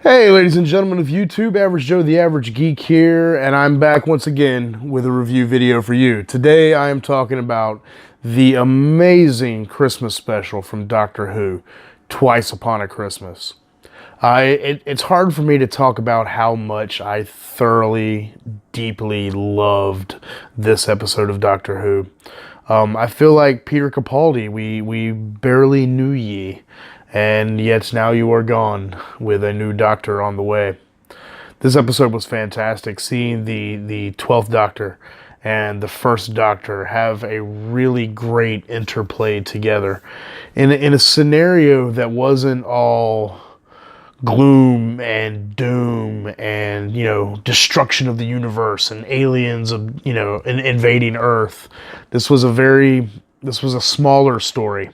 Hey, ladies and gentlemen of YouTube, Average Joe the Average Geek here, and I'm back once again with a review video for you. Today I am talking about the amazing Christmas special from Doctor Who, Twice Upon a Christmas. It's hard for me to talk about how much I thoroughly, deeply loved this episode of Doctor Who. I feel like Peter Capaldi, we barely knew ye, and yet now you are gone with a new Doctor on the way. This episode was fantastic, seeing the 12th Doctor and the first Doctor have a really great interplay together in a scenario that wasn't all gloom and doom and destruction of the universe and aliens of invading Earth. This was a smaller story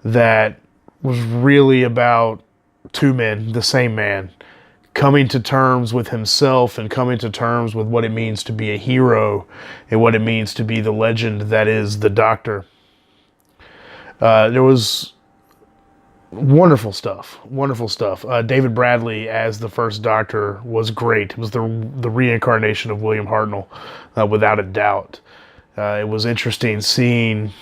that was really about two men, the same man, coming to terms with himself and coming to terms with what it means to be a hero and what it means to be the legend that is the Doctor. There was wonderful stuff. David Bradley as the first Doctor was great. It was the reincarnation of William Hartnell, without a doubt. It was interesting seeing.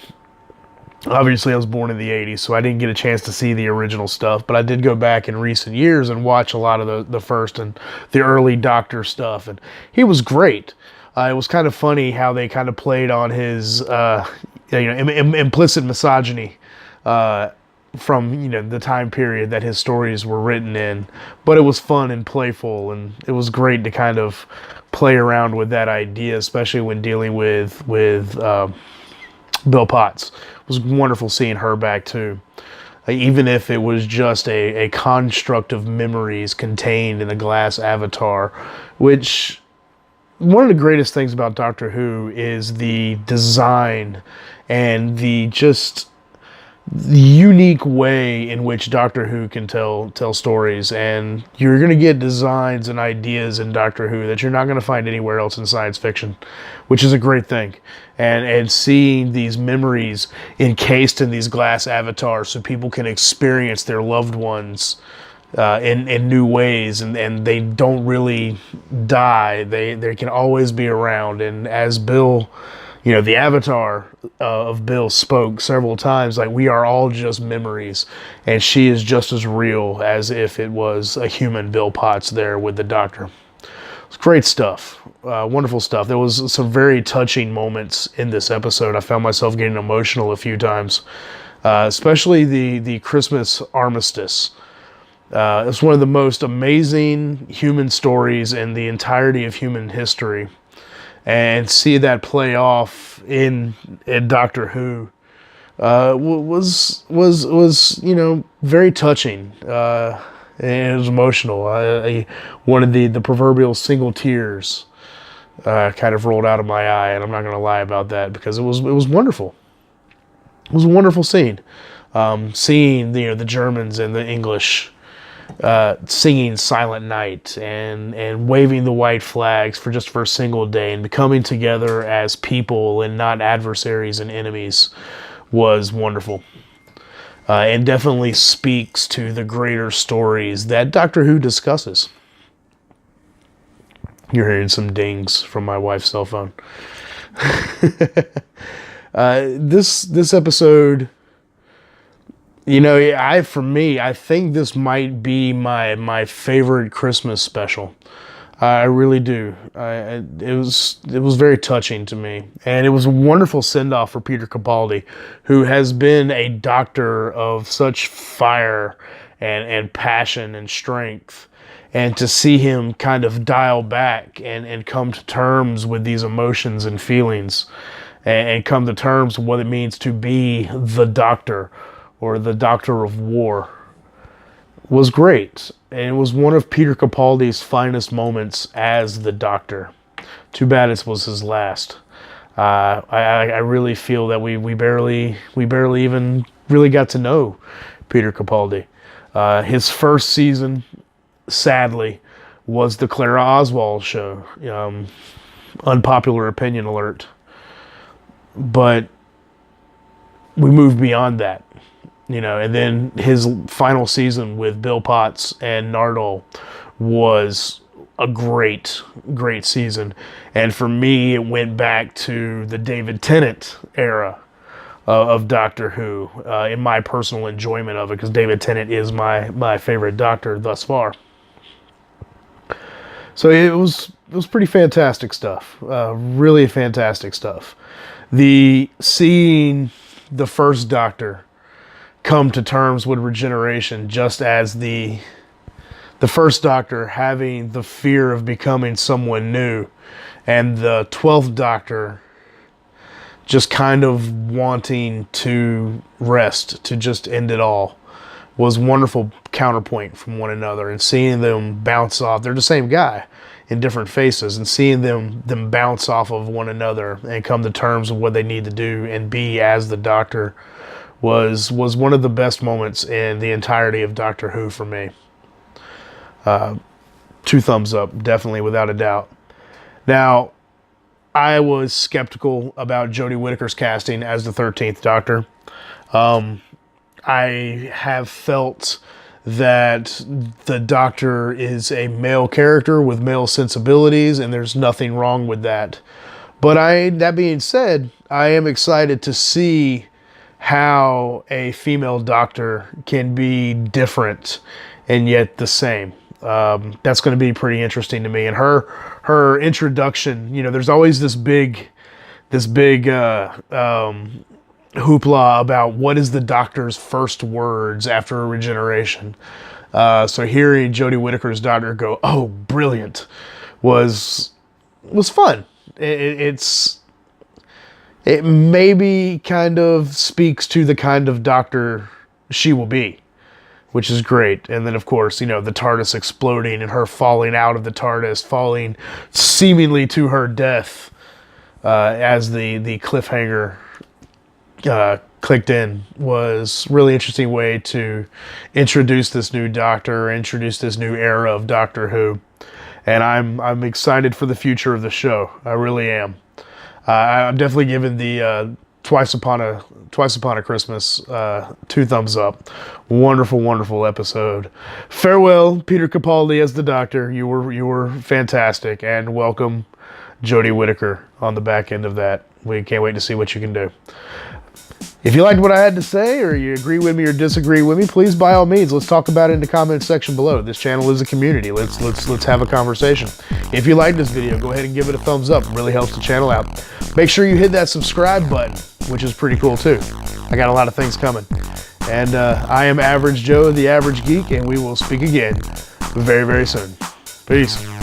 Obviously, I was born in the 80s, so I didn't get a chance to see the original stuff, but I did go back in recent years and watch a lot of the first and the early Doctor stuff, and he was great. It was kind of funny how they kind of played on his implicit misogyny from the time period that his stories were written in, but it was fun and playful, and it was great to kind of play around with that idea, especially when dealing with Bill Potts. It was wonderful seeing her back too, even if it was just a construct of memories contained in a glass avatar. Which, one of the greatest things about Doctor Who is the design and the unique way in which Doctor Who can tell stories, and you're going to get designs and ideas in Doctor Who that you're not going to find anywhere else in science fiction, which is a great thing. And seeing these memories encased in these glass avatars so people can experience their loved ones in new ways, and they don't really die. They can always be around. And as Bill, the avatar of Bill spoke several times, like, we are all just memories, and she is just as real as if it was a human Bill Potts there with the Doctor. It's great stuff. Wonderful stuff. There was some very touching moments in this episode. I found myself getting emotional a few times, especially the Christmas armistice. It's one of the most amazing human stories in the entirety of human history. And see that play off in Doctor Who was very touching, and it was emotional. One of the proverbial single tears kind of rolled out of my eye, and I'm not going to lie about that, because it was wonderful. It was a wonderful scene, seeing the Germans and the English singing Silent Night and waving the white flags for a single day and coming together as people and not adversaries and enemies was wonderful. And definitely speaks to the greater stories that Doctor Who discusses. You're hearing some dings from my wife's cell phone. This episode, I think this might be my favorite Christmas special. I really do. It was very touching to me, and it was a wonderful send-off for Peter Capaldi, who has been a Doctor of such fire and passion and strength, and to see him kind of dial back and come to terms with these emotions and feelings, and come to terms with what it means to be the Doctor, or the Doctor of War, was great. And it was one of Peter Capaldi's finest moments as the Doctor. Too bad it was his last. I really feel that we barely even really got to know Peter Capaldi. His first season, sadly, was the Clara Oswald show. Unpopular opinion alert. But we moved beyond that. And then his final season with Bill Potts and Nardole was a great season. And for me, it went back to the David Tennant era of Doctor Who, in my personal enjoyment of it, because David Tennant is my favorite Doctor thus far. So it was pretty fantastic stuff, really fantastic stuff. Seeing the first Doctor come to terms with regeneration, just as the first Doctor having the fear of becoming someone new, and the 12th Doctor just kind of wanting to rest, to just end it all, was wonderful counterpoint from one another. And seeing them bounce off, they're the same guy in different faces, and seeing them bounce off of one another and come to terms with what they need to do and be as the Doctor was one of the best moments in the entirety of Doctor Who for me. 2 thumbs up, definitely, without a doubt. Now, I was skeptical about Jodie Whittaker's casting as the 13th Doctor. I have felt that the Doctor is a male character with male sensibilities, and there's nothing wrong with that. But that being said, I am excited to see how a female Doctor can be different and yet the same. That's going to be pretty interesting to me. And her introduction, there's always this big hoopla about what is the Doctor's first words after a regeneration. So hearing Jodie Whittaker's Doctor go, "Oh, brilliant," was fun. It maybe kind of speaks to the kind of Doctor she will be, which is great. And then, of course, the TARDIS exploding and her falling out of the TARDIS, falling seemingly to her death, as the cliffhanger clicked in, was really interesting way to introduce this new Doctor, introduce this new era of Doctor Who. And I'm excited for the future of the show. I really am. I'm definitely giving the Twice Upon a Christmas 2 thumbs up. Wonderful episode. Farewell, Peter Capaldi as the Doctor. You were fantastic, and welcome Jodie Whittaker on the back end of that. We can't wait to see what you can do. If you liked what I had to say, or you agree with me or disagree with me, please, by all means, let's talk about it in the comments section below. This channel is a community. Let's have a conversation. If you like this video, go ahead and give it a thumbs up. It really helps the channel out. Make sure you hit that subscribe button, which is pretty cool too. I got a lot of things coming. And I am Average Joe, the Average Geek, and we will speak again very soon. Peace.